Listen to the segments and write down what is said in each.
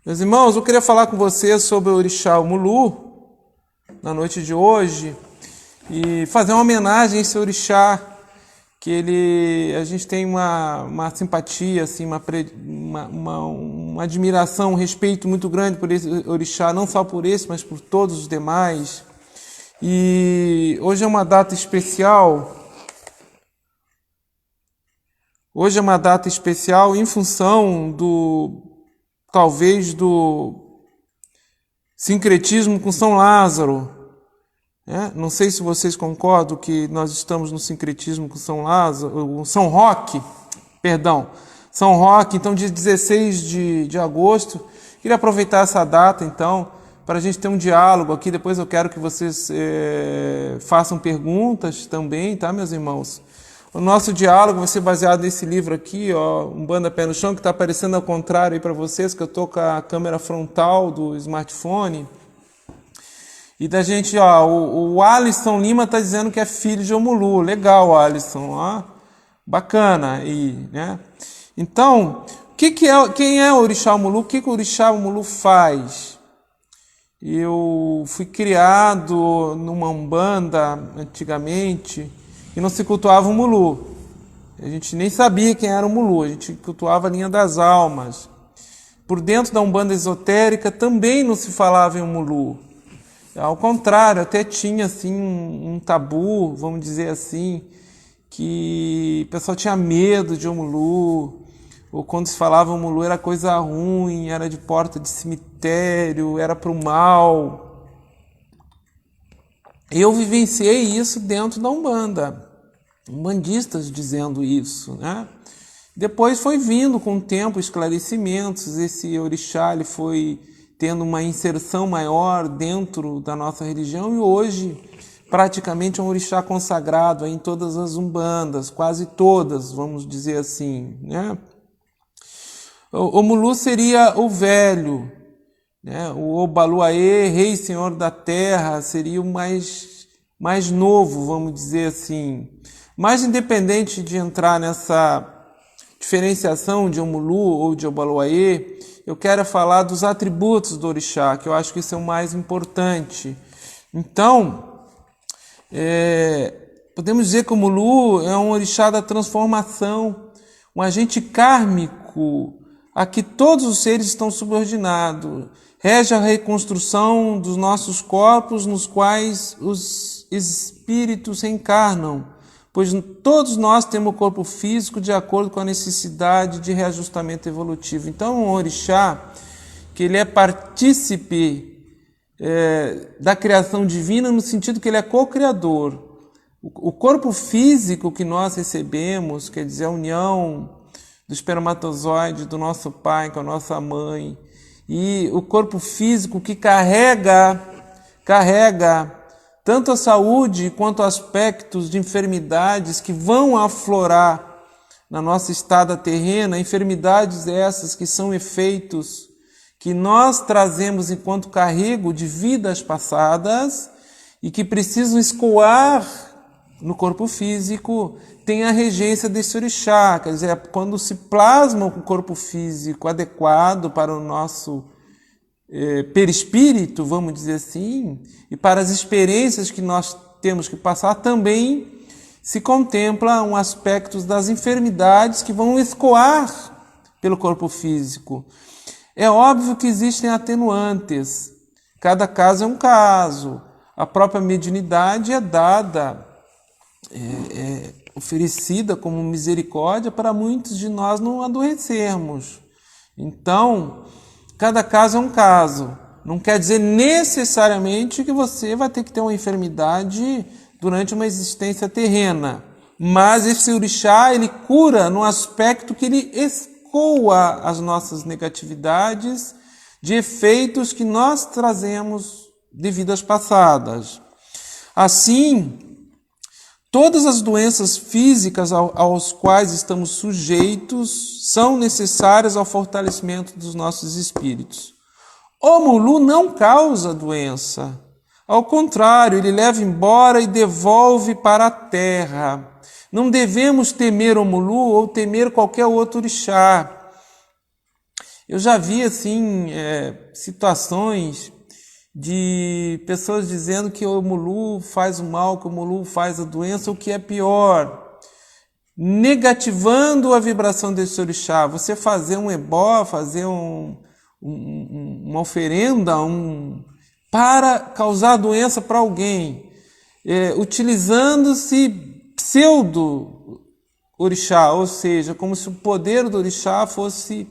Meus irmãos, eu queria falar com vocês sobre o Orixá Mulu na noite de hoje e fazer uma homenagem a esse Orixá que a gente tem uma simpatia, assim, uma admiração, um respeito muito grande por esse Orixá, não só por esse, mas por todos os demais. E hoje é uma data especial. Hoje é uma data especial em função talvez do sincretismo com São Lázaro. Não sei se vocês concordam que nós estamos no sincretismo com São Lázaro, São Roque, São Roque, então dia 16 de agosto. Queria aproveitar essa data, então, para a gente ter um diálogo aqui. Depois eu quero que vocês façam perguntas também, tá, meus irmãos? O nosso diálogo vai ser baseado nesse livro aqui, ó, Umbanda Pé no Chão, que está aparecendo ao contrário aí para vocês, que eu estou com a câmera frontal do smartphone. E da gente, ó, o Alisson Lima está dizendo que é filho de Omulu. Legal, Alisson, ó, bacana aí, né? Então, quem é o Orixá Omulu? O que o Orixá Omulu faz? Eu fui criado numa Umbanda antigamente e não se cultuava o Mulu. A gente nem sabia quem era o Mulu, a gente cultuava a linha das almas. Por dentro da Umbanda esotérica também não se falava em Mulu. Ao contrário, até tinha assim um tabu, vamos dizer assim, que o pessoal tinha medo de Omulu, ou quando se falava Omulu era coisa ruim, era de porta de cemitério, era para o mal. Eu vivenciei isso dentro da Umbanda, umbandistas dizendo isso, né? Depois foi vindo com o tempo esclarecimentos, esse orixá ele foi tendo uma inserção maior dentro da nossa religião e hoje praticamente é um orixá consagrado em todas as umbandas, quase todas, vamos dizer assim, né? O Mulu seria o velho, né? O Obaluaê, rei senhor da terra, seria o mais novo, vamos dizer assim. Mas independente de entrar nessa diferenciação de Omulu ou de Obaluaê, eu quero falar dos atributos do orixá, que eu acho que isso é o mais importante. Então, podemos dizer que o Omulu é um orixá da transformação, um agente kármico a que todos os seres estão subordinados. Rege a reconstrução dos nossos corpos nos quais os espíritos reencarnam, pois todos nós temos o corpo físico de acordo com a necessidade de reajustamento evolutivo. Então, um orixá, que ele é partícipe da criação divina, no sentido que ele é co-criador. O corpo físico que nós recebemos, quer dizer, a união do espermatozoide do nosso pai com a nossa mãe, e o corpo físico que carrega tanto a saúde quanto aspectos de enfermidades que vão aflorar na nossa estada terrena, enfermidades essas que são efeitos que nós trazemos enquanto carrego de vidas passadas e que precisam escoar no corpo físico, tem a regência desse orixá, quer dizer, quando se plasma o corpo físico adequado para o nosso perispírito, vamos dizer assim, e para as experiências que nós temos que passar, também se contempla um aspecto das enfermidades que vão escoar pelo corpo físico. É óbvio que existem atenuantes, cada caso é um caso, a própria mediunidade é dada, oferecida como misericórdia para muitos de nós não adoecermos. Então, cada caso é um caso. Não quer dizer necessariamente que você vai ter que ter uma enfermidade durante uma existência terrena. Mas esse orixá, ele cura no aspecto que ele escoa as nossas negatividades de efeitos que nós trazemos de vidas passadas. Assim, todas as doenças físicas aos quais estamos sujeitos são necessárias ao fortalecimento dos nossos espíritos. O Mulu não causa doença. Ao contrário, ele leva embora e devolve para a terra. Não devemos temer o Mulu ou temer qualquer outro orixá. Eu já vi assim situações de pessoas dizendo que o Omulu faz o mal, que o Omulu faz a doença, o que é pior, negativando a vibração desse orixá. Você fazer um ebó, fazer uma oferenda para causar doença para alguém, utilizando-se pseudo-orixá, ou seja, como se o poder do orixá fosse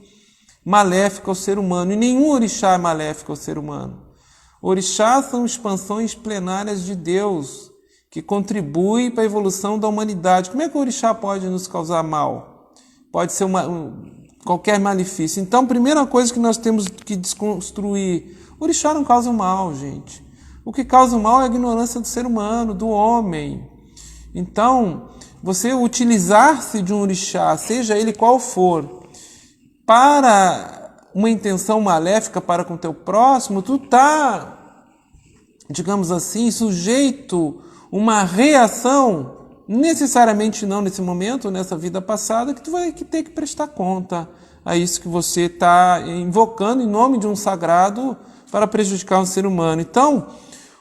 maléfico ao ser humano. E nenhum orixá é maléfico ao ser humano. Orixás são expansões plenárias de Deus, que contribuem para a evolução da humanidade. Como é que o orixá pode nos causar mal? Pode ser qualquer malefício. Então, a primeira coisa que nós temos que desconstruir: o orixá não causa mal, gente. O que causa mal é a ignorância do ser humano, do homem. Então, você utilizar-se de um orixá, seja ele qual for, para uma intenção maléfica para com o teu próximo, tu está, digamos assim, sujeito a uma reação, necessariamente não nesse momento, nessa vida passada, que tu vai ter que prestar conta a isso que você está invocando em nome de um sagrado para prejudicar um ser humano. Então,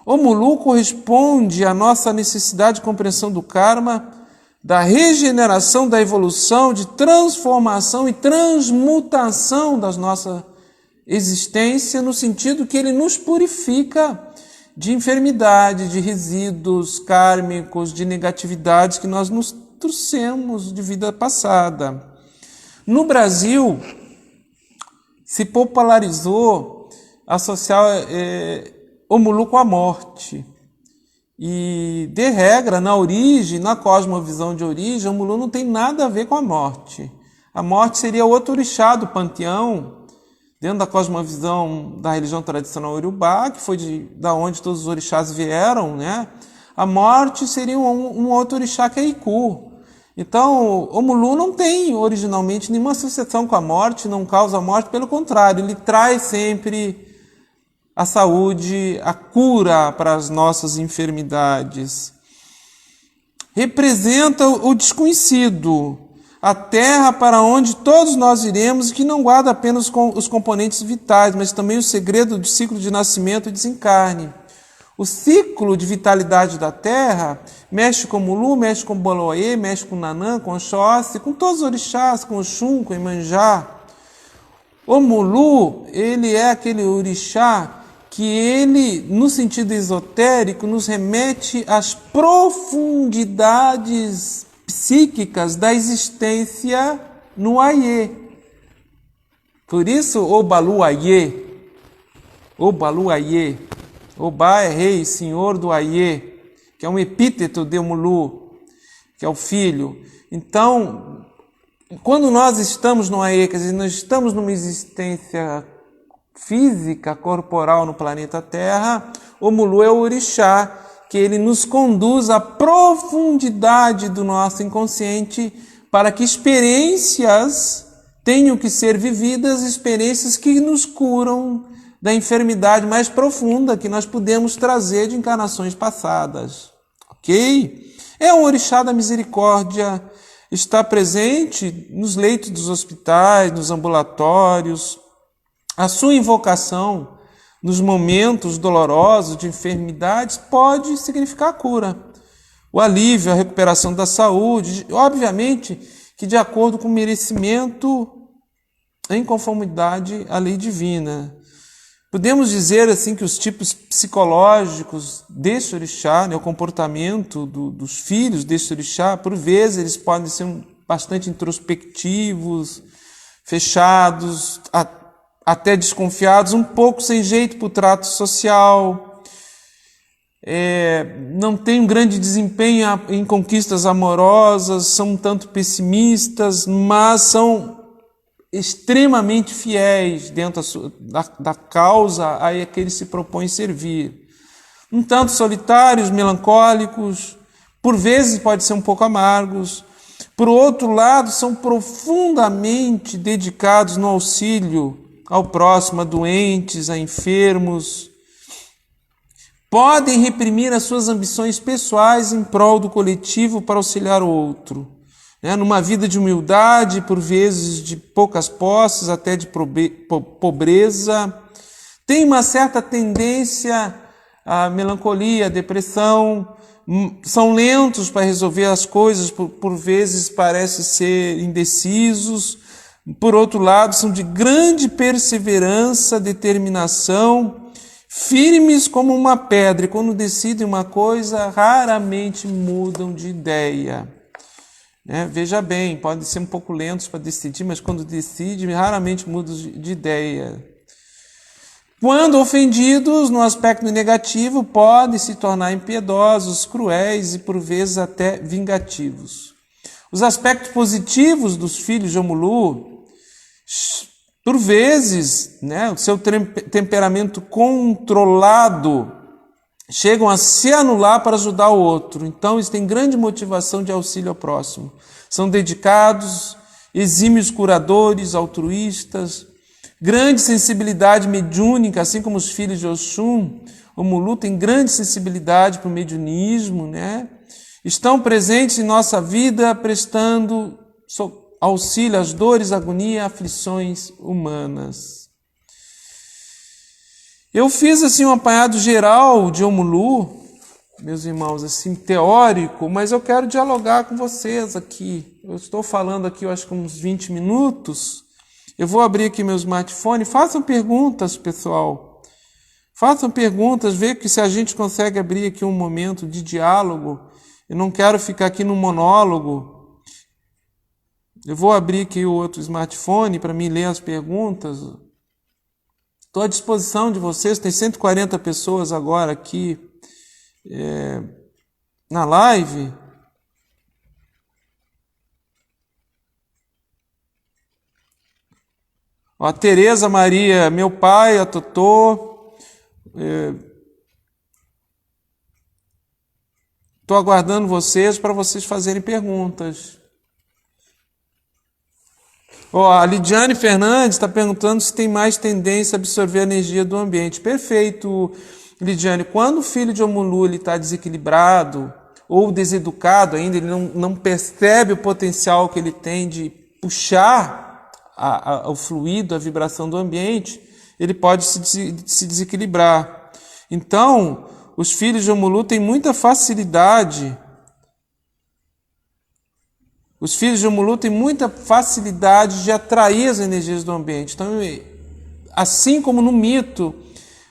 o Omulu corresponde à nossa necessidade de compreensão do karma, da regeneração, da evolução, de transformação e transmutação da nossa existência, no sentido que ele nos purifica de enfermidade, de resíduos kármicos, de negatividades que nós nos trouxemos de vida passada. No Brasil, se popularizou associar Omulu com a morte. E, de regra, na origem, na cosmovisão de origem, o Omulu não tem nada a ver com a morte. A morte seria outro orixá do panteão, dentro da cosmovisão da religião tradicional Urubá, que foi da onde todos os orixás vieram, né? A morte seria um outro orixá que é Iku. Então, o Omulu não tem originalmente nenhuma associação com a morte, não causa a morte, pelo contrário, ele traz sempre a saúde, a cura para as nossas enfermidades. Representa o desconhecido, a terra para onde todos nós iremos, e que não guarda apenas os componentes vitais, mas também o segredo do ciclo de nascimento e desencarne. O ciclo de vitalidade da terra mexe com Omulu, mexe com Boloê, mexe com Nanã, com Oxóssi, com todos os orixás, com Oxum, com Iemanjá. O Omulu, ele é aquele orixá que ele, no sentido esotérico, nos remete às profundidades psíquicas da existência no Aie. Por isso, Obalu Aie, Obá é rei, senhor do Aie, que é um epíteto de Omulu, que é o filho. Então, quando nós estamos no Aie, quer dizer, nós estamos numa existência física, corporal no planeta Terra, o Omulu é o orixá, que ele nos conduz à profundidade do nosso inconsciente para que experiências tenham que ser vividas, experiências que nos curam da enfermidade mais profunda que nós podemos trazer de encarnações passadas. Ok? É um orixá da misericórdia, está presente nos leitos dos hospitais, nos ambulatórios. A sua invocação nos momentos dolorosos de enfermidades pode significar a cura, o alívio, a recuperação da saúde, obviamente que de acordo com o merecimento em conformidade à lei divina. Podemos dizer assim que os tipos psicológicos desse orixá, né, o comportamento dos filhos desse orixá, por vezes eles podem ser bastante introspectivos, fechados, até desconfiados, um pouco sem jeito para o trato social, não tem um grande desempenho em conquistas amorosas, são um tanto pessimistas, mas são extremamente fiéis dentro da causa a que eles se propõem servir. Um tanto solitários, melancólicos, por vezes podem ser um pouco amargos. Por outro lado, são profundamente dedicados no auxílio ao próximo, a doentes, a enfermos. Podem reprimir as suas ambições pessoais em prol do coletivo para auxiliar o outro. né? Numa vida de humildade, por vezes de poucas posses, até de pobreza. Tem uma certa tendência à melancolia, à depressão, são lentos para resolver as coisas, por vezes parecem ser indecisos. Por outro lado, são de grande perseverança, determinação, firmes como uma pedra, e quando decidem uma coisa, raramente mudam de ideia. Veja bem, podem ser um pouco lentos para decidir, mas quando decidem, raramente mudam de ideia. Quando ofendidos, no aspecto negativo, podem se tornar impiedosos, cruéis e, por vezes, até vingativos. Os aspectos positivos dos filhos de Omulu, por vezes, o seu temperamento controlado, chegam a se anular para ajudar o outro. Então, eles têm grande motivação de auxílio ao próximo. São dedicados, exímios curadores, altruístas, grande sensibilidade mediúnica, assim como os filhos de Oxum. Omulu tem grande sensibilidade para o mediunismo, Estão presentes em nossa vida, prestando auxílio às dores, agonia, aflições humanas. Eu fiz assim um apanhado geral de Omulu, meus irmãos, assim, teórico, mas eu quero dialogar com vocês aqui. Eu estou falando aqui, eu acho que uns 20 minutos. Eu vou abrir aqui meu smartphone. Façam perguntas, pessoal. Façam perguntas, vê que se a gente consegue abrir aqui um momento de diálogo. Eu não quero ficar aqui no monólogo. Eu vou abrir aqui o outro smartphone para mim ler as perguntas. Estou à disposição de vocês. Tem 140 pessoas agora aqui na live. A Tereza Maria, meu pai, a Totô. Estou aguardando vocês para vocês fazerem perguntas. A Lidiane Fernandes está perguntando se tem mais tendência a absorver a energia do ambiente. Perfeito, Lidiane. Quando o filho de Omulu está desequilibrado ou deseducado ainda, ele não percebe o potencial que ele tem de puxar o fluido, a vibração do ambiente, ele pode se desequilibrar. Então, os filhos de Omulu têm muita facilidade. Os filhos de Omulu têm muita facilidade de atrair as energias do ambiente. Então, assim como no mito,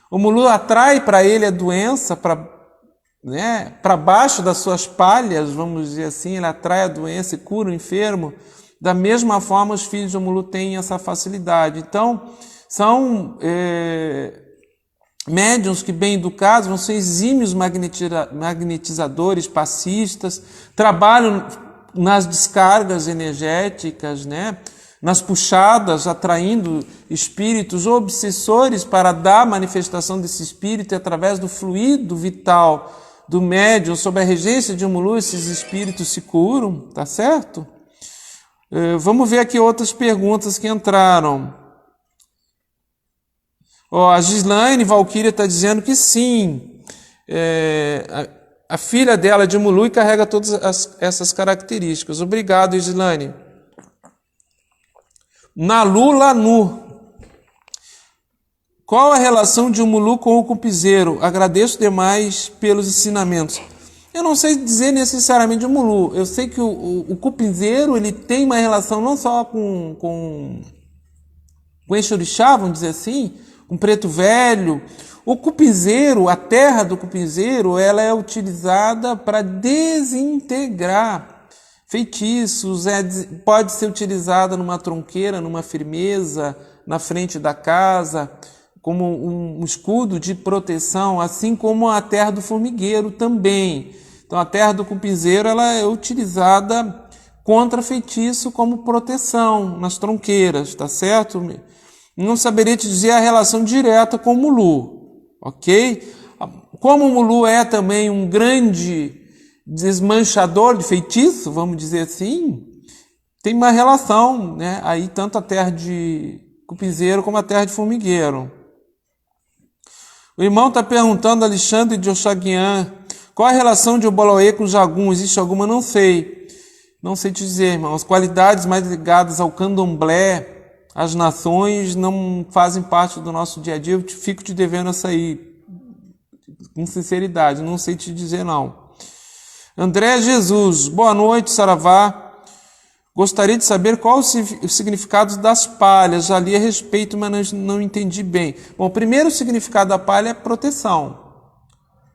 Omulu atrai para ele a doença, para baixo das suas palhas, vamos dizer assim, ele atrai a doença e cura o enfermo. Da mesma forma, os filhos de Omulu têm essa facilidade. Então, são médiuns que, bem educados, vão ser exímios magnetizadores, passistas, trabalham nas descargas energéticas, nas puxadas, atraindo espíritos obsessores para dar manifestação desse espírito, e através do fluido vital do médium, sob a regência de Omulu, esses espíritos se curam, tá certo? Vamos ver aqui outras perguntas que entraram. A Gislaine Valquíria está dizendo que sim. A filha dela de Omulu carrega todas essas características. Obrigado, Gislaine. Nalu Lanu. Qual a relação de Omulu com o cupizeiro? Agradeço demais pelos ensinamentos. Eu não sei dizer necessariamente de Omulu. Eu sei que o cupizeiro ele tem uma relação não só com Exu-Orixá, vamos dizer assim, com Preto Velho. O cupizeiro, a terra do cupizeiro, ela é utilizada para desintegrar feitiços, pode ser utilizada numa tronqueira, numa firmeza, na frente da casa, como um escudo de proteção, assim como a terra do formigueiro também. Então a terra do cupizeiro ela é utilizada contra feitiço como proteção nas tronqueiras, tá certo? Não saberia te dizer a relação direta com o Omulu, ok? Como o Omulu é também um grande desmanchador de feitiço, vamos dizer assim, tem uma relação, aí tanto a terra de cupizeiro como a terra de formigueiro. O irmão está perguntando, Alexandre de Oxaguian, qual a relação de Oboloê com Jagum? Existe alguma? Não sei. Não sei te dizer, irmão. As qualidades mais ligadas ao candomblé, às nações, não fazem parte do nosso dia a dia. Eu fico te devendo essa aí, com sinceridade. Não sei te dizer, não. André Jesus, boa noite, saravá. Gostaria de saber qual o significado das palhas. Já li a respeito, mas não entendi bem. Bom, o primeiro significado da palha é proteção,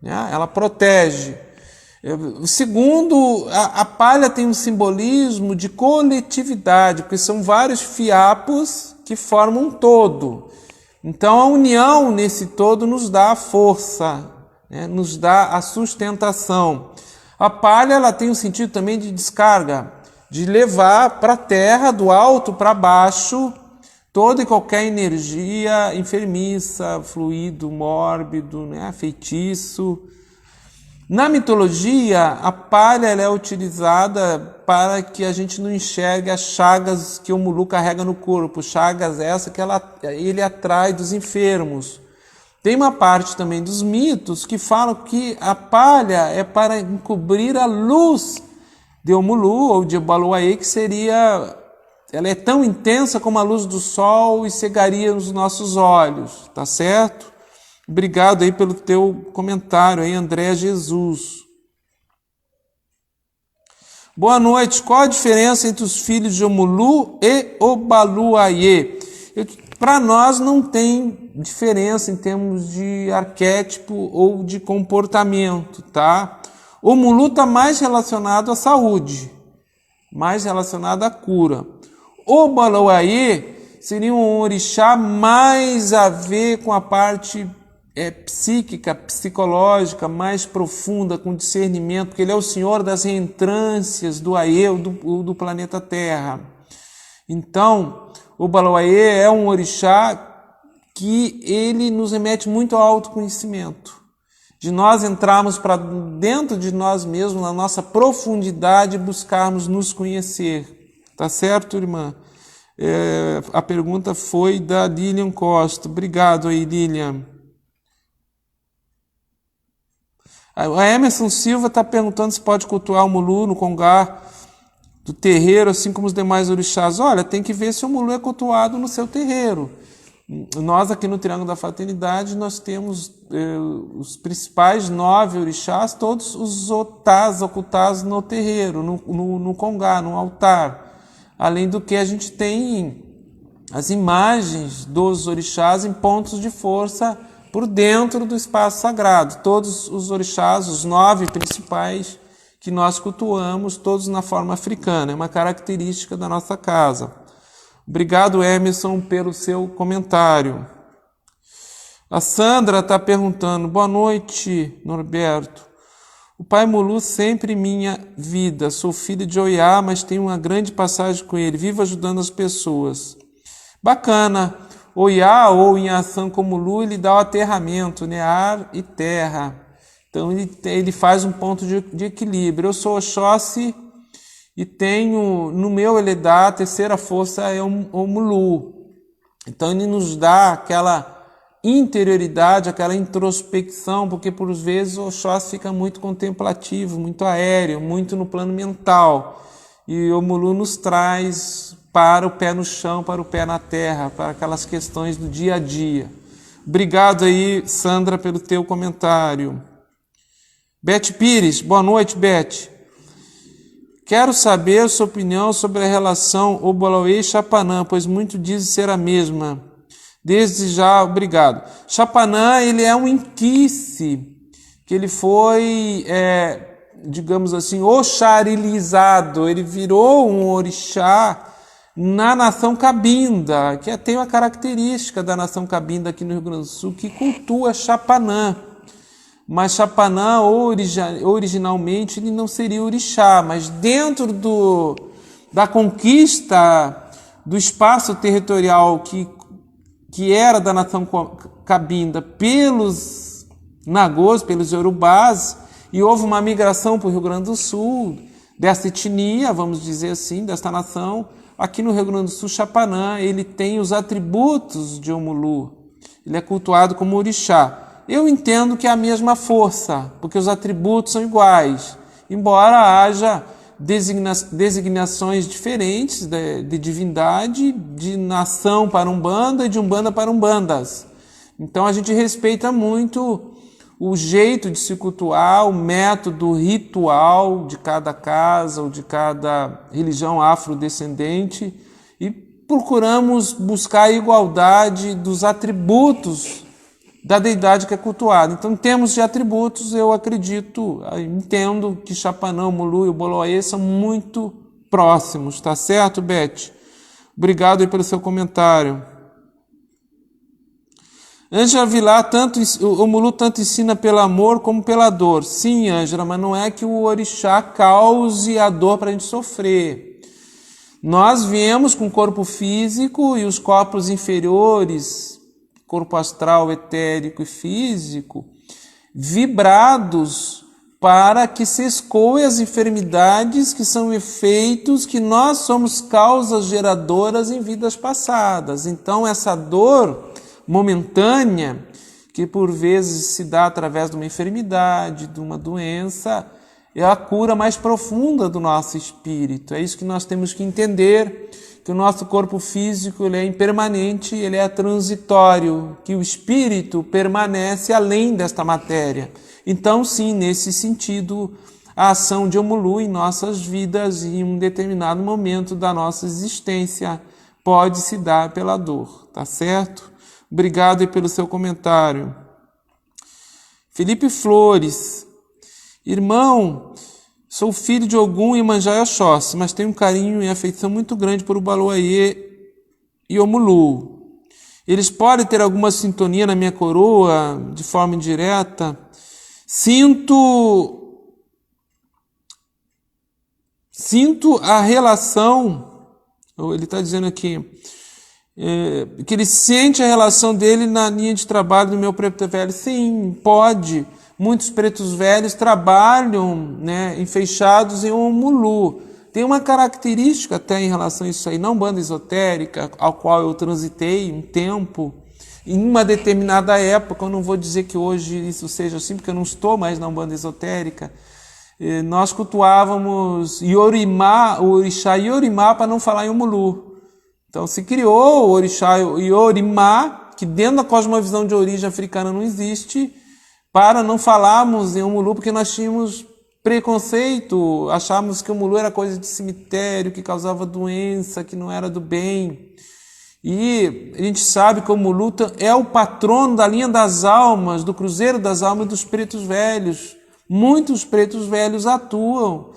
né? Ela protege. O segundo, a palha tem um simbolismo de coletividade, porque são vários fiapos que formam um todo. Então, a união nesse todo nos dá a força, né? Nos dá a sustentação. A palha ela tem um sentido também de descarga, de levar para a terra, do alto para baixo, toda e qualquer energia enfermiça, fluido, mórbido, né, feitiço. Na mitologia, a palha ela é utilizada para que a gente não enxergue as chagas que o Omulu carrega no corpo, chagas essas que ele atrai dos enfermos. Tem uma parte também dos mitos que falam que a palha é para encobrir a luz de Omulu ou de Obaloaiê, que ela é tão intensa como a luz do sol e cegaria os nossos olhos, tá certo? Obrigado aí pelo teu comentário aí, André Jesus. Boa noite. Qual a diferença entre os filhos de Omulu e Obaloaiê? Para nós não tem diferença em termos de arquétipo ou de comportamento, tá? O Omulu está mais relacionado à saúde, mais relacionado à cura. O Obaloaiê seria um orixá mais a ver com a parte psíquica, psicológica, mais profunda, com discernimento, porque ele é o senhor das reentrâncias do Aê, do planeta Terra. Então, o Obaloaiê é um orixá que ele nos remete muito ao autoconhecimento, de nós entrarmos para dentro de nós mesmos, na nossa profundidade, buscarmos nos conhecer. Tá certo, irmã? A pergunta foi da Lilian Costa. Obrigado aí, Lilian. A Emerson Silva está perguntando se pode cultuar o Omulu no congá do terreiro, assim como os demais orixás. Olha, tem que ver se o Omulu é cultuado no seu terreiro. Nós aqui no Triângulo da Fraternidade, nós temos os principais 9 orixás, todos os otás ocultados no terreiro, no congá, no altar. Além do que a gente tem as imagens dos orixás em pontos de força por dentro do espaço sagrado. Todos os orixás, os 9 principais que nós cultuamos, todos na forma africana. É uma característica da nossa casa. Obrigado, Emerson, pelo seu comentário. A Sandra está perguntando, boa noite, Norberto. O pai Omulu sempre em minha vida. Sou filho de Oiá, mas tenho uma grande passagem com ele. Vivo ajudando as pessoas. Bacana. Oiá ou em ação como Omulu, ele dá o aterramento, né? Ar e terra. Então ele faz um ponto de equilíbrio. Eu sou Oxóssi e tenho no meu Eledá a terceira força é o Omulu. Então ele nos dá aquela interioridade, aquela introspecção, porque por vezes o Oxóssi fica muito contemplativo, muito aéreo, muito no plano mental. E o Omulu nos traz para o pé no chão, para o pé na terra, para aquelas questões do dia a dia. Obrigado aí, Sandra, pelo teu comentário. Beth Pires, boa noite, Beth. Quero saber a sua opinião sobre a relação Obaloaiê e Chapanã, pois muito dizem ser a mesma. Desde já, obrigado. Chapanã, ele é um inquice, que ele foi, digamos assim, oxarilizado. Ele virou um orixá na nação Cabinda, que tem uma característica da nação Cabinda aqui no Rio Grande do Sul, que cultua Chapanã. Mas Chapanã, originalmente, ele não seria orixá, mas dentro da conquista do espaço territorial que era da nação Cabinda pelos nagôs, pelos iorubás, e houve uma migração para o Rio Grande do Sul, dessa etnia, vamos dizer assim, desta nação. Aqui no Rio Grande do Sul, Chapanã, ele tem os atributos de Omulu, ele é cultuado como orixá. Eu entendo que é a mesma força, porque os atributos são iguais, embora haja designações diferentes de divindade, de nação para Umbanda e de Umbanda para Umbandas. Então a gente respeita muito o jeito de se cultuar, o método ritual de cada casa ou de cada religião afrodescendente e procuramos buscar a igualdade dos atributos da deidade que é cultuada. Então, em termos de atributos, eu entendo que Chapanã, o Mulu e o Boloaê são muito próximos, tá certo, Beth? Obrigado aí pelo seu comentário. Ângela Vilar, o Mulu tanto ensina pelo amor como pela dor. Sim, Ângela, mas não é que o orixá cause a dor para a gente sofrer. Nós viemos com o corpo físico e os corpos inferiores, corpo astral, etérico e físico, vibrados para que se escoe as enfermidades que são efeitos que nós somos causas geradoras em vidas passadas. Então, essa dor momentânea, que por vezes se dá através de uma enfermidade, de uma doença, é a cura mais profunda do nosso espírito. É isso que nós temos que entender, que o nosso corpo físico ele é impermanente, ele é transitório, que o espírito permanece além desta matéria. Então, sim, nesse sentido, a ação de Omulu em nossas vidas em um determinado momento da nossa existência pode se dar pela dor, tá certo? Obrigado aí pelo seu comentário. Felipe Flores. Irmão, sou filho de Ogum e Iemanjá e Oxóssi, mas tenho um carinho e afeição muito grande por Ubaloaê e Omulu. Eles podem ter alguma sintonia na minha coroa, de forma indireta? Sinto a relação, ele está dizendo aqui, que ele sente a relação dele na linha de trabalho do meu preto velho. Sim, pode. Muitos pretos velhos trabalham, enfeixados em Omulu. Tem uma característica até em relação a isso aí, não banda esotérica, ao qual eu transitei um tempo, em uma determinada época. Eu não vou dizer que hoje isso seja assim, porque eu não estou mais na banda esotérica. Nós cultuávamos Yorimá, o orixá Yorimá, para não falar em Omulu. Então se criou o orixá Yorimá, que dentro da cosmovisão de origem africana não existe, para não falarmos em Omulu, porque nós tínhamos preconceito, achávamos que Omulu era coisa de cemitério, que causava doença, que não era do bem. E a gente sabe que o Omulu é o patrono da linha das almas, do cruzeiro das almas dos pretos velhos. Muitos pretos velhos atuam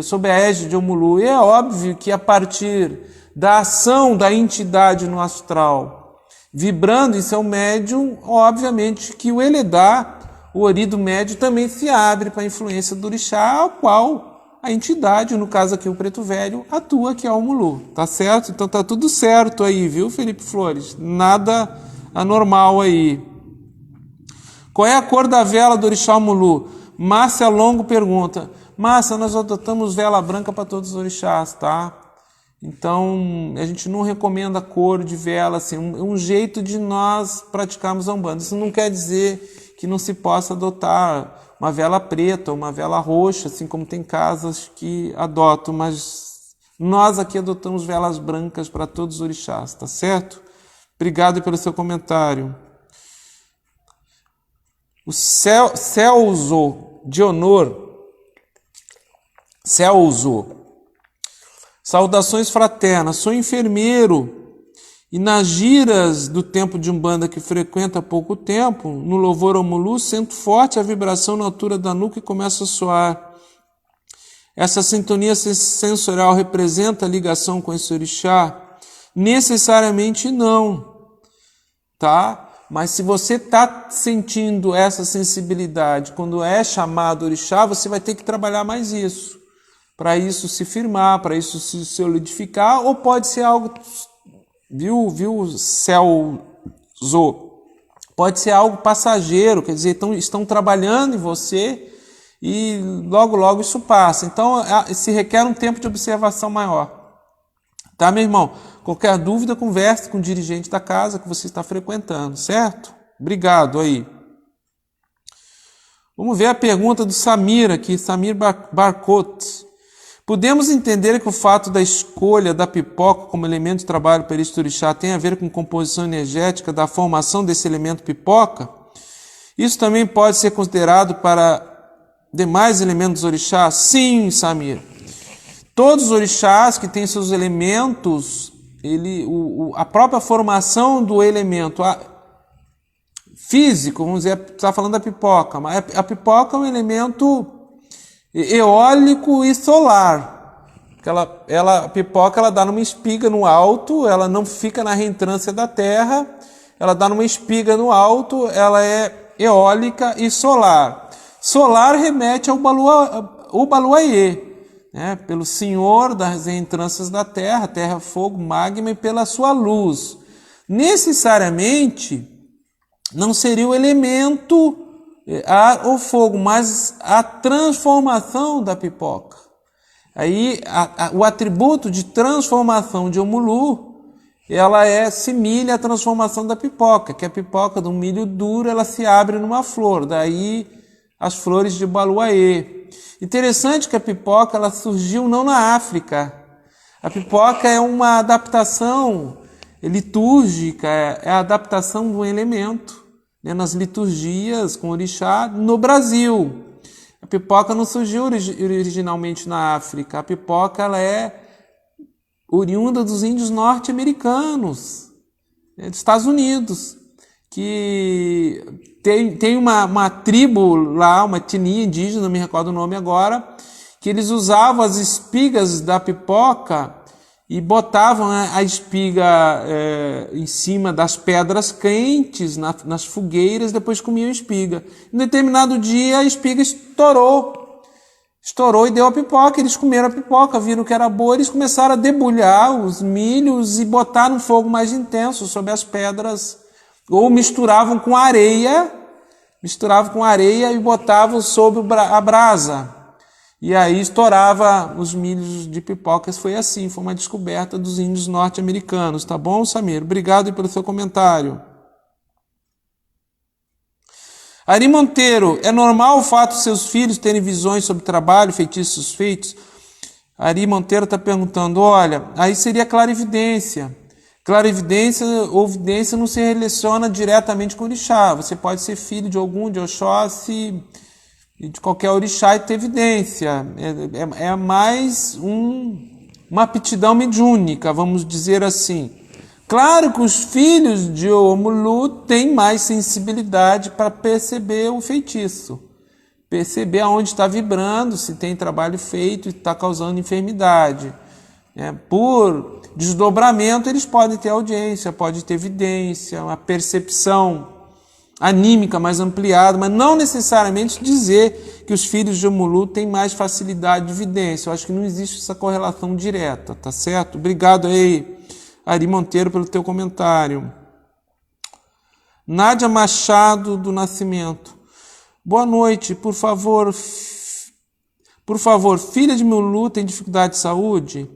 sob a égide de Omulu. E é óbvio que a partir da ação da entidade no astral, vibrando em seu médium, obviamente que o Eledá, o ori do médium, também se abre para a influência do orixá, ao qual a entidade, no caso aqui o preto velho, atua, que é o Omulu. Tá certo? Então tá tudo certo aí, viu, Felipe Flores? Nada anormal aí. Qual é a cor da vela do orixá Omulu? Márcia Longo pergunta. Márcia, nós adotamos vela branca para todos os orixás, tá? Então, a gente não recomenda a cor de vela, assim, um jeito de nós praticarmos a Umbanda. Isso não quer dizer que não se possa adotar uma vela preta ou uma vela roxa, assim como tem casas que adotam, mas nós aqui adotamos velas brancas para todos os orixás, tá certo? Obrigado pelo seu comentário. O Celso de Honor, Celso, saudações fraternas, sou enfermeiro e nas giras do tempo de Umbanda que frequenta há pouco tempo, no louvor ao Omulu, sinto forte a vibração na altura da nuca e começa a soar. Essa sintonia sensorial representa a ligação com esse orixá? Necessariamente não, tá? Mas se você está sentindo essa sensibilidade quando é chamado orixá, você vai ter que trabalhar mais isso. Para isso se firmar, para isso se solidificar, ou pode ser algo, viu, Celso? Pode ser algo passageiro, quer dizer, estão trabalhando em você e logo, logo isso passa. Então, se requer um tempo de observação maior. Tá, meu irmão? Qualquer dúvida, converse com o dirigente da casa que você está frequentando, certo? Obrigado aí. Vamos ver a pergunta do Samir aqui, Samir Barcot. Podemos entender que o fato da escolha da pipoca como elemento de trabalho para este orixá tem a ver com composição energética da formação desse elemento pipoca? Isso também pode ser considerado para demais elementos dos orixás? Sim, Samir. Todos os orixás que têm seus elementos, a própria formação do elemento físico, vamos dizer, está falando da pipoca, mas a pipoca é um elemento eólico e solar. A pipoca ela dá numa espiga no alto, ela não fica na reentrância da terra, ela dá numa espiga no alto, ela é eólica e solar. Solar remete ao Baluayê, né? Pelo Senhor das reentrâncias da terra, terra, fogo, magma, e pela sua luz. Necessariamente, não seria o elemento ar ou fogo, mas a transformação da pipoca. Aí, o atributo de transformação de Omulu, ela assimila a transformação da pipoca, que a pipoca do milho duro, ela se abre numa flor, daí as flores de Baluayê. Interessante que a pipoca ela surgiu não na África. A pipoca é uma adaptação litúrgica, é a adaptação de um elemento, né, nas liturgias com orixá no Brasil. A pipoca não surgiu originalmente na África. A pipoca ela é oriunda dos índios norte-americanos, né, dos Estados Unidos, que tem uma tribo lá, uma etnia indígena, não me recordo o nome agora, que eles usavam as espigas da pipoca e botavam a espiga em cima das pedras quentes, nas fogueiras, depois comiam a espiga. Em determinado dia a espiga estourou e deu a pipoca, eles comeram a pipoca, viram que era boa, eles começaram a debulhar os milhos e botar no fogo mais intenso sobre as pedras, ou misturavam com areia e botavam sobre a brasa. E aí estourava os milhos de pipocas. Foi assim, foi uma descoberta dos índios norte-americanos. Tá bom, Samir? Obrigado pelo seu comentário. Ari Monteiro, é normal o fato de seus filhos terem visões sobre trabalho, feitiços feitos? Ari Monteiro está perguntando, olha, aí seria clarividência. Clarividência ou vidência não se relaciona diretamente com o orixá. Você pode ser filho de Ogum, de Oxóssi, de qualquer orixá e ter evidência. É mais uma aptidão mediúnica, vamos dizer assim. Claro que os filhos de Omulu têm mais sensibilidade para perceber o feitiço, perceber aonde está vibrando, se tem trabalho feito e está causando enfermidade. Por desdobramento, eles podem ter audiência, podem ter evidência, uma percepção anímica mais ampliada, mas não necessariamente dizer que os filhos de Omulu têm mais facilidade de evidência. Eu acho que não existe essa correlação direta, tá certo? Obrigado aí, Ari Monteiro, pelo teu comentário. Nádia Machado do Nascimento. Boa noite, por favor, filha de Omulu tem dificuldade de saúde?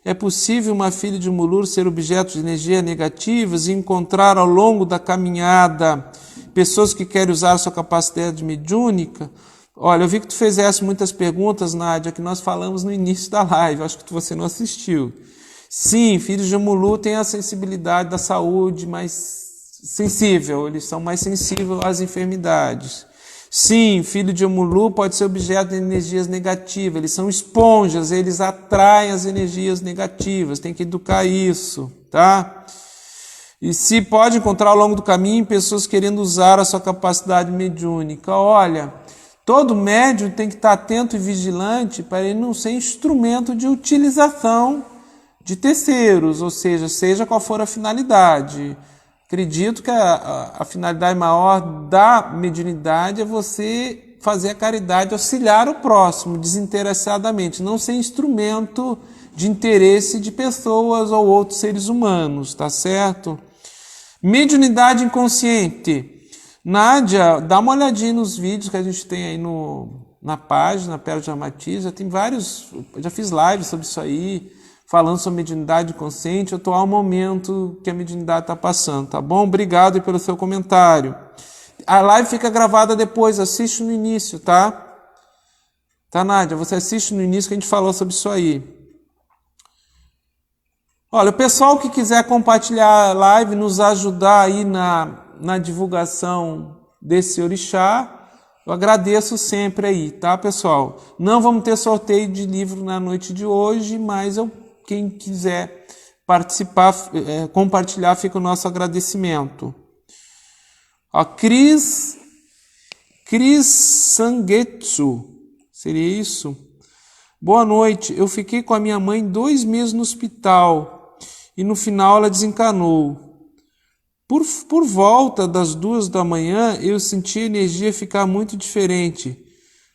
É possível uma filha de Omulu ser objeto de energia negativas e encontrar ao longo da caminhada pessoas que querem usar a sua capacidade mediúnica? Olha, eu vi que tu fizesse muitas perguntas, Nádia, que nós falamos no início da live, acho que você não assistiu. Sim, filhos de Omulu têm a sensibilidade da saúde mais sensível, eles são mais sensíveis às enfermidades. Sim, filho de Omulu pode ser objeto de energias negativas, eles são esponjas, eles atraem as energias negativas, tem que educar isso, tá? E se pode encontrar ao longo do caminho pessoas querendo usar a sua capacidade mediúnica. Olha, todo médium tem que estar atento e vigilante para ele não ser instrumento de utilização de terceiros, ou seja qual for a finalidade. Acredito que a finalidade maior da mediunidade é você fazer a caridade, auxiliar o próximo desinteressadamente, não ser instrumento de interesse de pessoas ou outros seres humanos, tá certo? Mediunidade inconsciente. Nádia, dá uma olhadinha nos vídeos que a gente tem aí na página, Pérola de Amati, já tem vários, já fiz lives sobre isso aí, falando sobre mediunidade consciente, atual momento que a mediunidade está passando, tá bom? Obrigado pelo seu comentário. A live fica gravada depois, assiste no início, tá? Tá, Nádia? Você assiste no início que a gente falou sobre isso aí. Olha, o pessoal que quiser compartilhar a live, nos ajudar aí na divulgação desse orixá, eu agradeço sempre aí, tá, pessoal? Não vamos ter sorteio de livro na noite de hoje, mas quem quiser participar, compartilhar, fica o nosso agradecimento. Ó, Cris Sangetsu, seria isso? Boa noite, eu fiquei com a minha mãe 2 meses no hospital e no final ela desencanou. Por volta das 2 da manhã, eu senti a energia ficar muito diferente.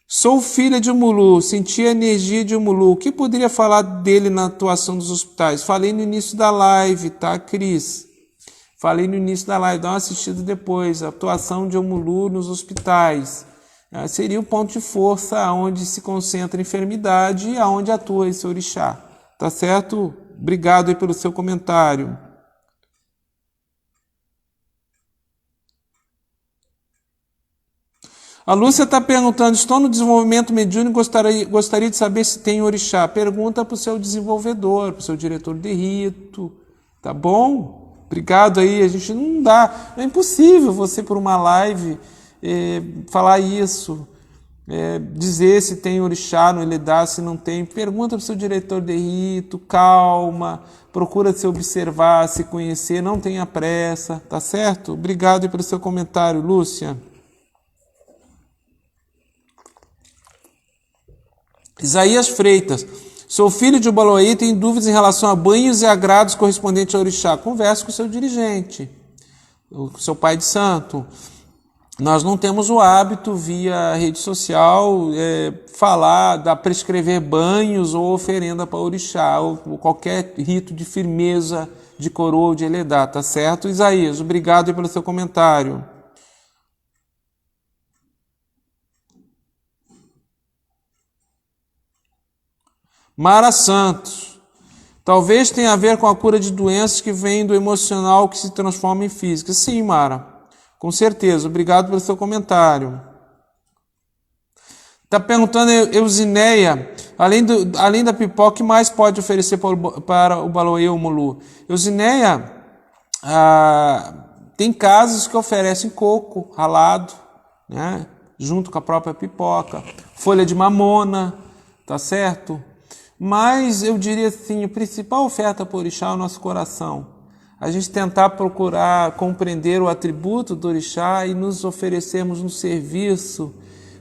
Sou filha de Omulu, senti a energia de Omulu. O que poderia falar dele na atuação dos hospitais? Falei no início da live, tá, Cris? Falei no início da live, dá uma assistida depois. A atuação de Omulu nos hospitais. Seria o ponto de força onde se concentra a enfermidade e aonde atua esse orixá. Tá certo? Obrigado aí pelo seu comentário. A Lúcia está perguntando, estou no desenvolvimento mediúnico e gostaria de saber se tem orixá. Pergunta para o seu desenvolvedor, para o seu diretor de rito, tá bom? Obrigado aí, a gente não dá, é impossível você por uma live falar isso, dizer se tem orixá no Eledá, se não tem. Pergunta para o seu diretor de rito, calma, procura se observar, se conhecer, não tenha pressa, tá certo? Obrigado aí pelo seu comentário, Lúcia. Isaías Freitas, sou filho de Ubaloaí e tenho dúvidas em relação a banhos e agrados correspondentes ao orixá. Converse com o seu dirigente, o seu pai de santo. Nós não temos o hábito, via rede social, prescrever banhos ou oferenda para orixá, ou qualquer rito de firmeza, de coroa ou de Eledá, tá certo? Isaías, obrigado pelo seu comentário. Mara Santos, talvez tenha a ver com a cura de doenças que vêm do emocional que se transforma em física. Sim, Mara, com certeza. Obrigado pelo seu comentário. Está perguntando, Eusineia, além da pipoca, o que mais pode oferecer para o Baloê ou Omulu? Eusineia, tem casas que oferecem coco ralado, né, junto com a própria pipoca, folha de mamona, tá certo? Mas eu diria assim, a principal oferta para o orixá é o nosso coração. A gente tentar procurar compreender o atributo do orixá e nos oferecermos um serviço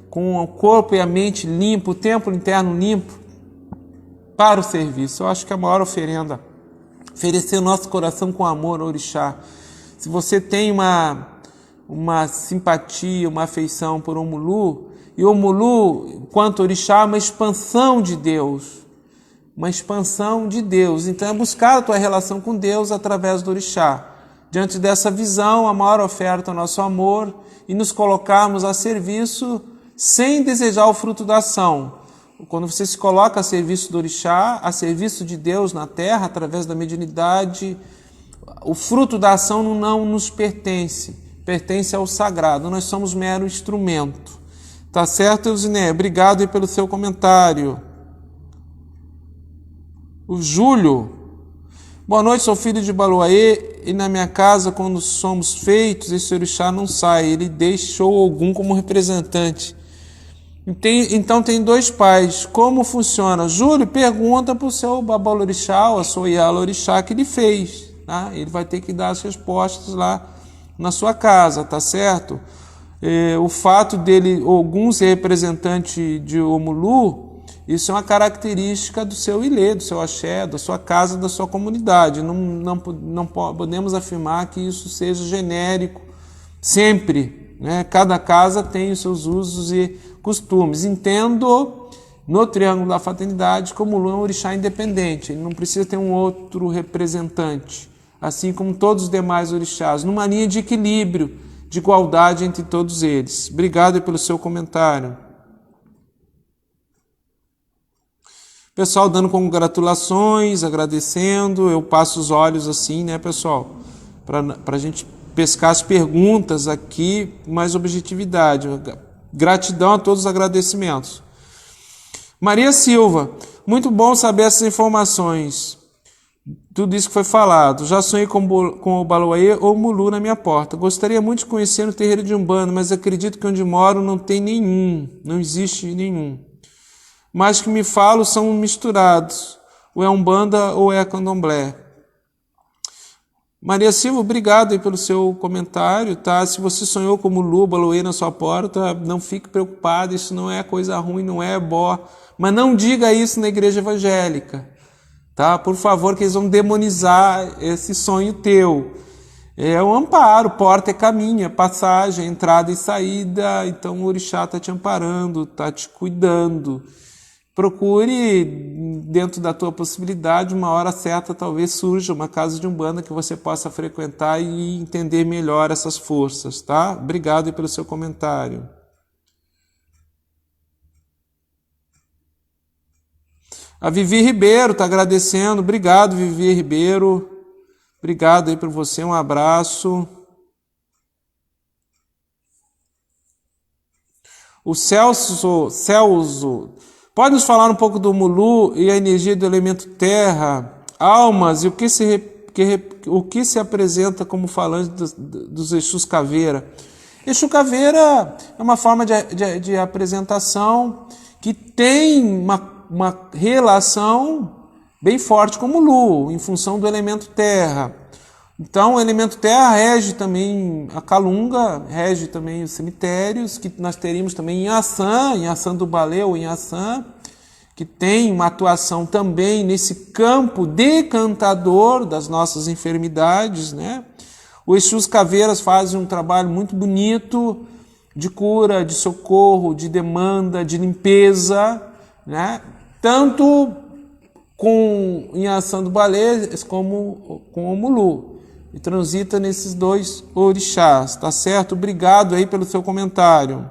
com o corpo e a mente limpo, o templo interno limpo para o serviço. Eu acho que é a maior oferenda. Oferecer o nosso coração com amor ao orixá. Se você tem uma simpatia, uma afeição por Omulu, e Omulu, quanto orixá, é uma expansão de Deus. Uma expansão de Deus. Então é buscar a tua relação com Deus através do orixá. Diante dessa visão, a maior oferta é o nosso amor e nos colocarmos a serviço sem desejar o fruto da ação. Quando você se coloca a serviço do orixá, a serviço de Deus na terra, através da mediunidade, o fruto da ação não nos pertence, pertence ao sagrado. Nós somos mero instrumento. Tá certo, Eusiné? Obrigado aí pelo seu comentário. O Júlio, boa noite, sou filho de Baloaê e na minha casa, quando somos feitos, esse orixá não sai, ele deixou Ogum como representante. Então tem 2 pais, como funciona? Júlio, pergunta para o seu babalorixá ou a sua ialorixá que ele fez, tá? Ele vai ter que dar as respostas lá na sua casa, tá certo? O fato dele, Ogum ser representante de Omulu, isso é uma característica do seu ilê, do seu axé, da sua casa, da sua comunidade. Não podemos afirmar que isso seja genérico sempre, né? Cada casa tem os seus usos e costumes. Entendo no Triângulo da Fraternidade como o Omulu é um orixá independente. Ele não precisa ter um outro representante, assim como todos os demais orixás, numa linha de equilíbrio, de igualdade entre todos eles. Obrigado pelo seu comentário. Pessoal dando congratulações, agradecendo, eu passo os olhos assim, né, pessoal? Para a gente pescar as perguntas aqui com mais objetividade. Gratidão a todos os agradecimentos. Maria Silva, muito bom saber essas informações. Tudo isso que foi falado. Já sonhei com o Baloaê ou Mulu na minha porta. Gostaria muito de conhecer no terreiro de Umbanda, mas acredito que onde moro não tem nenhum. Não existe nenhum. Mas que me falo são misturados. Ou é Umbanda ou é Candomblé. Maria Silva, obrigado aí pelo seu comentário, tá? Se você sonhou com Mulu, Baloaê na sua porta, não fique preocupado, isso não é coisa ruim, não é bó. Mas não diga isso na igreja evangélica. Tá? Por favor, que eles vão demonizar esse sonho teu. É um amparo, porta é caminho, é passagem, entrada e saída. Então o orixá está te amparando, está te cuidando. Procure, dentro da tua possibilidade, uma hora certa talvez surja uma casa de Umbanda que você possa frequentar e entender melhor essas forças. Tá? Obrigado pelo seu comentário. A Vivi Ribeiro está agradecendo. Obrigado, Vivi Ribeiro. Obrigado aí por você. Um abraço. O Celso, pode nos falar um pouco do Mulu e a energia do elemento terra, almas e o que se apresenta como falante dos Exus Caveira? Exu Caveira é uma forma de apresentação que tem uma relação bem forte com o Mulu, em função do elemento terra. Então, o elemento terra rege também a Calunga, rege também os cemitérios, que nós teríamos também em Assã do Balé ou em Assã, que tem uma atuação também nesse campo decantador das nossas enfermidades, né? Os Exus Caveiras fazem um trabalho muito bonito de cura, de socorro, de demanda, de limpeza, né? Tanto em Assã do Balé como com o Mulu. E transita nesses dois orixás, tá certo? Obrigado aí pelo seu comentário.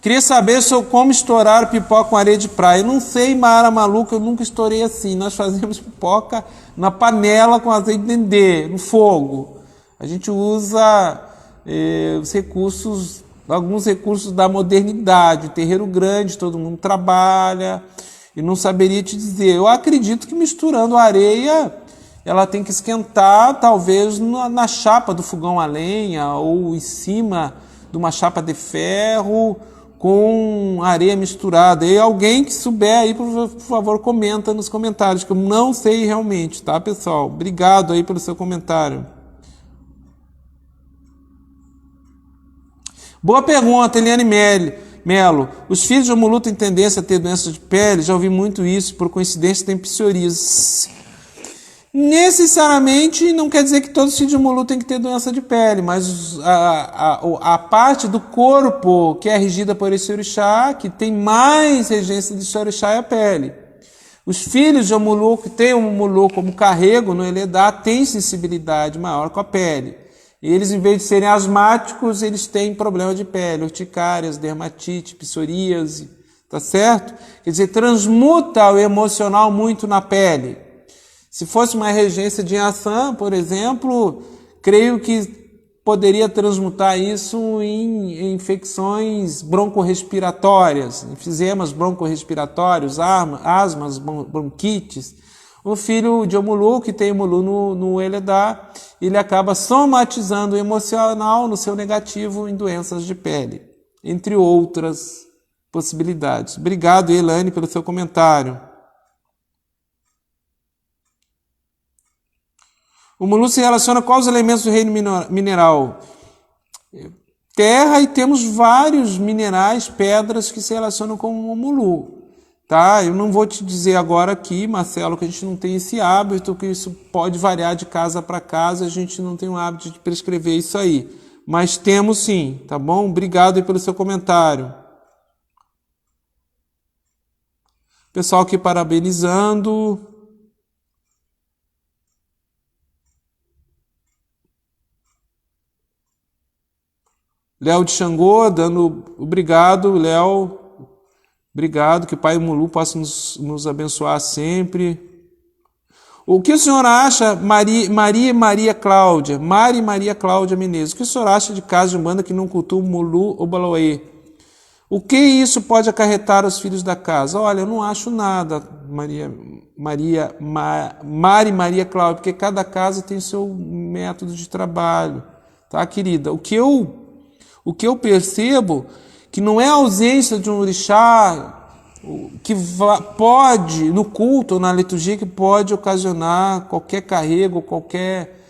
Queria saber como estourar pipoca com areia de praia. Eu não sei, Mara Maluca, eu nunca estourei assim. Nós fazemos pipoca na panela com azeite de dendê, no fogo. A gente usa alguns recursos da modernidade. O terreiro grande, todo mundo trabalha. E não saberia te dizer. Eu acredito que misturando a areia, ela tem que esquentar, talvez na chapa do fogão a lenha ou em cima de uma chapa de ferro com areia misturada. E alguém que souber aí, por favor, comenta nos comentários, que eu não sei realmente, tá, pessoal? Obrigado aí pelo seu comentário. Boa pergunta, Eliane Melo. Os filhos de Omulu têm tendência a ter doença de pele? Já ouvi muito isso, por coincidência tem psoríase. Necessariamente não quer dizer que todos os filhos de Omulu têm que ter doença de pele, mas a parte do corpo que é regida por esse orixá, que tem mais regência desse orixá, é a pele. Os filhos de Omulu, que têm o Omulu como carrego no Eledá, têm sensibilidade maior com a pele. E eles, em vez de serem asmáticos, eles têm problema de pele, urticárias, dermatite, psoríase, tá certo? Quer dizer, transmuta o emocional muito na pele. Se fosse uma regência de Assã, por exemplo, creio que poderia transmutar isso em infecções broncorrespiratórias, enfisemas broncorrespiratórios, asmas, bronquites. O filho de Omulu, que tem Omulu no Eledá, ele acaba somatizando o emocional no seu negativo em doenças de pele, entre outras possibilidades. Obrigado, Elaine, pelo seu comentário. O Omulu se relaciona com os elementos do reino mineral? Terra, e temos vários minerais, pedras que se relacionam com o Omulu. Tá? Eu não vou te dizer agora aqui, Marcelo, que a gente não tem esse hábito, que isso pode variar de casa para casa, a gente não tem o hábito de prescrever isso aí. Mas temos sim, tá bom? Obrigado aí pelo seu comentário. Pessoal aqui parabenizando. Léo de Xangô, dando obrigado, Léo. Obrigado, que Pai Omulu possa nos abençoar sempre. O que o senhor acha, Maria Cláudia Menezes, o que o senhor acha de casa de Umbanda que não cultua o Omulu ou Baloaê? O que isso pode acarretar aos filhos da casa? Olha, eu não acho nada, Maria Cláudia, porque cada casa tem seu método de trabalho, tá, querida? O que eu percebo que não é a ausência de um orixá que pode, no culto ou na liturgia, que pode ocasionar qualquer carrego, qualquer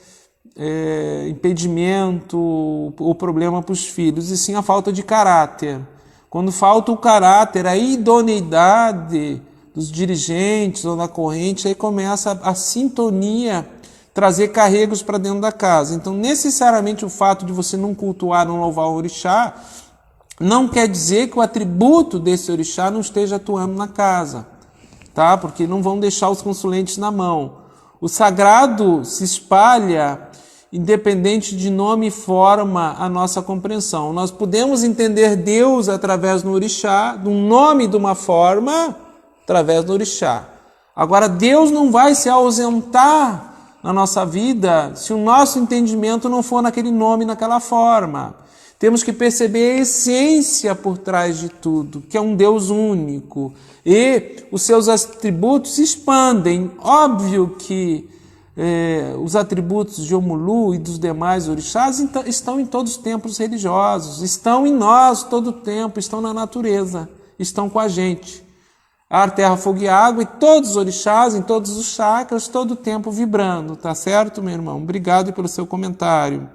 impedimento ou problema para os filhos, e sim a falta de caráter. Quando falta o caráter, a idoneidade dos dirigentes ou da corrente, aí começa a sintonia trazer carregos para dentro da casa. Então, necessariamente o fato de você não cultuar, não louvar o orixá, não quer dizer que o atributo desse orixá não esteja atuando na casa, tá? Porque não vão deixar os consulentes na mão. O sagrado se espalha independente de nome e forma a nossa compreensão. Nós podemos entender Deus através do orixá, de um nome e de uma forma, através do orixá. Agora, Deus não vai se ausentar na nossa vida se o nosso entendimento não for naquele nome, naquela forma. Temos que perceber a essência por trás de tudo, que é um Deus único. E os seus atributos se expandem. Óbvio que os atributos de Omulu e dos demais orixás estão em todos os templos religiosos, estão em nós todo o tempo, estão na natureza, estão com a gente. Ar, terra, fogo e água, e todos os orixás, em todos os chakras, todo o tempo vibrando, tá certo, meu irmão? Obrigado pelo seu comentário.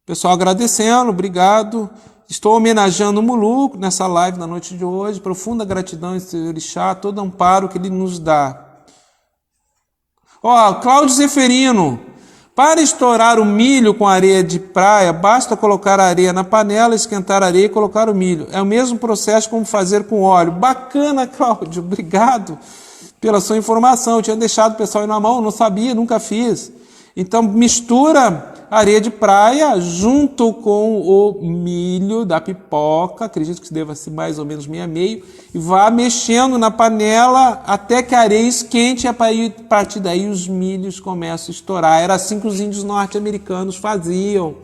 Pessoal agradecendo, obrigado. Estou homenageando o Mulu nessa live na noite de hoje. Profunda gratidão a esse orixá, todo amparo que ele nos dá. Cláudio Zeferino. Para estourar o milho com areia de praia, basta colocar a areia na panela, esquentar a areia e colocar o milho. É o mesmo processo como fazer com óleo. Bacana, Cláudio. Obrigado pela sua informação. Eu tinha deixado o pessoal aí na mão, não sabia, nunca fiz. Então, mistura areia de praia junto com o milho da pipoca, acredito que deva ser mais ou menos meio a meio, e vá mexendo na panela até que a areia esquente, e a partir daí os milhos começam a estourar. Era assim que os índios norte-americanos faziam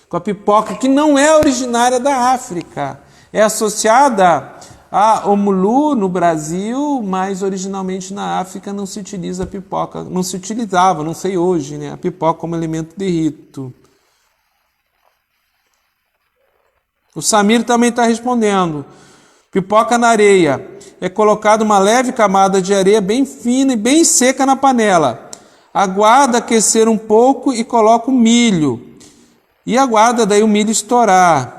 com a pipoca, que não é originária da África, é associada a Omulu no Brasil, mas originalmente na África não se utiliza a pipoca, não se utilizava, não sei hoje, né, a pipoca como elemento de rito. O Samir também está respondendo. Pipoca na areia. É colocada uma leve camada de areia bem fina e bem seca na panela. Aguarda aquecer um pouco e coloca o milho. E aguarda daí o milho estourar.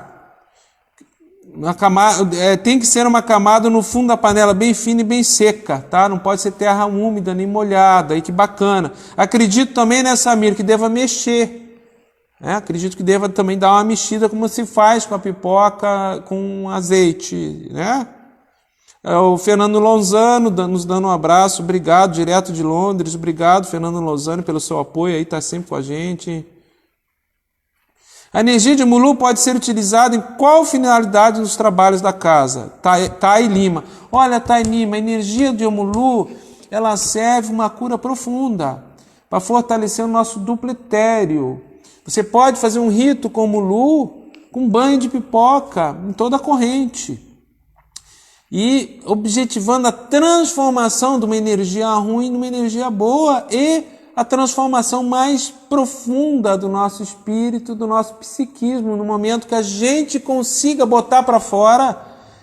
Tem que ser uma camada no fundo da panela bem fina e bem seca, tá? Não pode ser terra úmida nem molhada. Aí que bacana. Acredito também, né, Samir, que deva mexer. Acredito que deva também dar uma mexida como se faz com a pipoca com azeite, né? O Fernando Lozano nos dando um abraço, obrigado, direto de Londres. Obrigado, Fernando Lozano, pelo seu apoio aí, tá sempre com a gente. A energia de Mulu pode ser utilizada em qual finalidade nos trabalhos da casa? Thay Lima. Olha, Thay Lima, a energia de Mulu, ela serve uma cura profunda para fortalecer o nosso duplo etéreo. Você pode fazer um rito com Mulu com banho de pipoca em toda a corrente. E objetivando a transformação de uma energia ruim numa energia boa e a transformação mais profunda do nosso espírito, do nosso psiquismo, no momento que a gente consiga botar para fora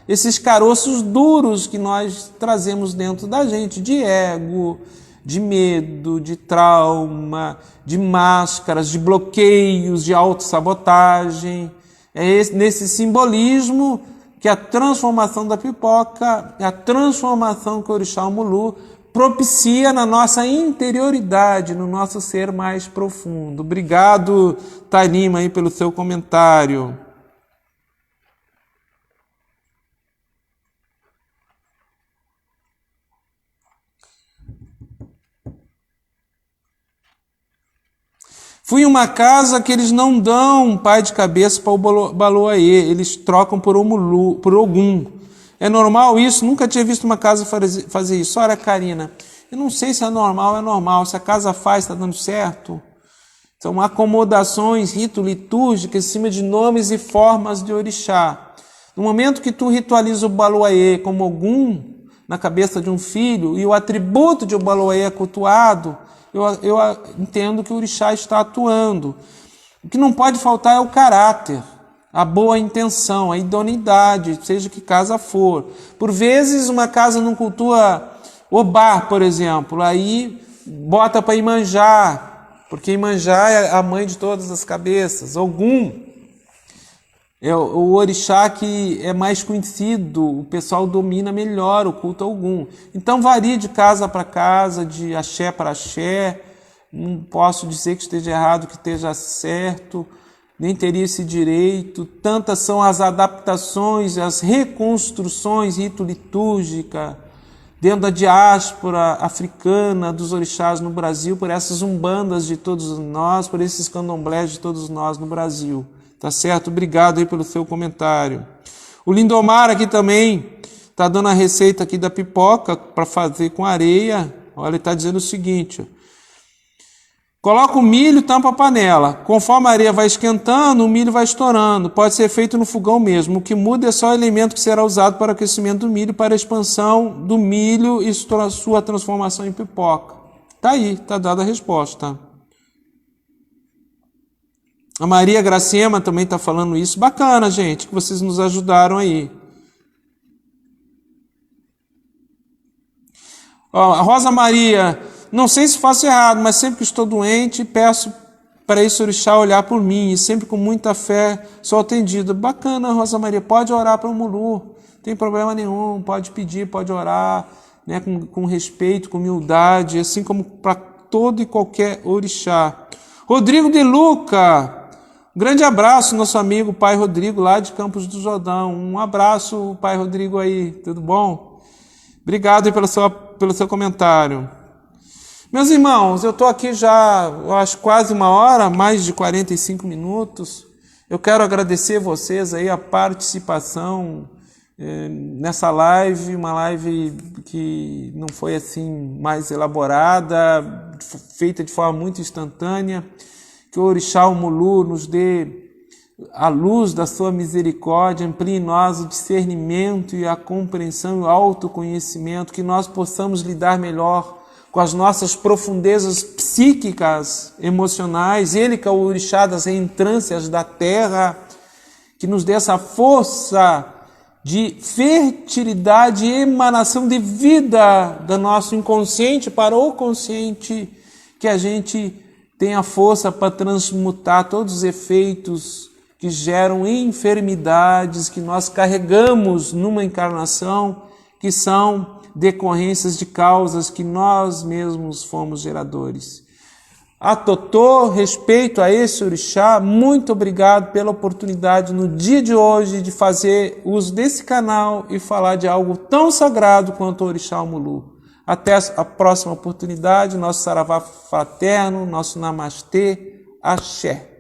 esses caroços duros que nós trazemos dentro da gente, de ego, de medo, de trauma, de máscaras, de bloqueios, de autossabotagem. É nesse simbolismo que a transformação da pipoca, a transformação que o Orixá Omulu propicia na nossa interioridade, no nosso ser mais profundo. Obrigado, Thay Lima, aí, pelo seu comentário. Fui em uma casa que eles não dão pai de cabeça para o Baloaê, eles trocam por Ogum. É normal isso? Nunca tinha visto uma casa fazer isso. Olha, Karina, eu não sei se é normal, se a casa faz, está dando certo. São acomodações rito-litúrgicas em cima de nomes e formas de orixá. No momento que tu ritualiza o Obaloaiê como Ogum na cabeça de um filho e o atributo de Obaloaiê é cultuado, eu entendo que o orixá está atuando. O que não pode faltar é o caráter, a boa intenção, a idoneidade, seja que casa for. Por vezes uma casa não cultua Obá, por exemplo, aí bota para Iemanjá, porque Iemanjá é a mãe de todas as cabeças. Ogum é o orixá que é mais conhecido, o pessoal domina melhor o culto a Ogum. Então varia de casa para casa, de axé para axé. Não posso dizer que esteja errado, que esteja certo, nem teria esse direito. Tantas são as adaptações, as reconstruções rito-litúrgicas dentro da diáspora africana dos orixás no Brasil, por essas umbandas de todos nós, por esses candomblés de todos nós no Brasil. Tá certo? Obrigado aí pelo seu comentário. O Lindomar aqui também está dando a receita aqui da pipoca para fazer com areia. Olha, ele está dizendo o seguinte: ó. Coloca o milho e tampa a panela. Conforme a areia vai esquentando, o milho vai estourando. Pode ser feito no fogão mesmo. O que muda é só o elemento que será usado para o aquecimento do milho, para a expansão do milho e sua transformação em pipoca. Tá aí, tá dada a resposta. A Maria Gracema também está falando isso. Bacana, gente, que vocês nos ajudaram aí. Ó, a Rosa Maria, não sei se faço errado, mas sempre que estou doente, peço para esse orixá olhar por mim, e sempre com muita fé sou atendido. Bacana, Rosa Maria, pode orar para o Mulu, não tem problema nenhum, pode pedir, pode orar, né, com respeito, com humildade, assim como para todo e qualquer orixá. Rodrigo de Luca, grande abraço, nosso amigo Pai Rodrigo, lá de Campos do Jordão. Um abraço, Pai Rodrigo aí, tudo bom? Obrigado pelo seu comentário. Meus irmãos, eu estou aqui já, eu acho, quase uma hora, mais de 45 minutos. Eu quero agradecer vocês aí a participação nessa live, uma live que não foi assim mais elaborada, feita de forma muito instantânea. Que o orixá, o Mulu, nos dê a luz da sua misericórdia, amplie em nós o discernimento e a compreensão e o autoconhecimento, que nós possamos lidar melhor com as nossas profundezas psíquicas, emocionais. Ele que é o orixá das reentrâncias da terra, que nos dê essa força de fertilidade e emanação de vida do nosso inconsciente para o consciente, que a gente tenha força para transmutar todos os efeitos que geram enfermidades que nós carregamos numa encarnação, que são decorrências de causas que nós mesmos fomos geradores. A Totô, respeito a esse orixá, muito obrigado pela oportunidade no dia de hoje de fazer uso desse canal e falar de algo tão sagrado quanto o orixá Mulu. Até a próxima oportunidade, nosso saravá fraterno, nosso namastê, axé.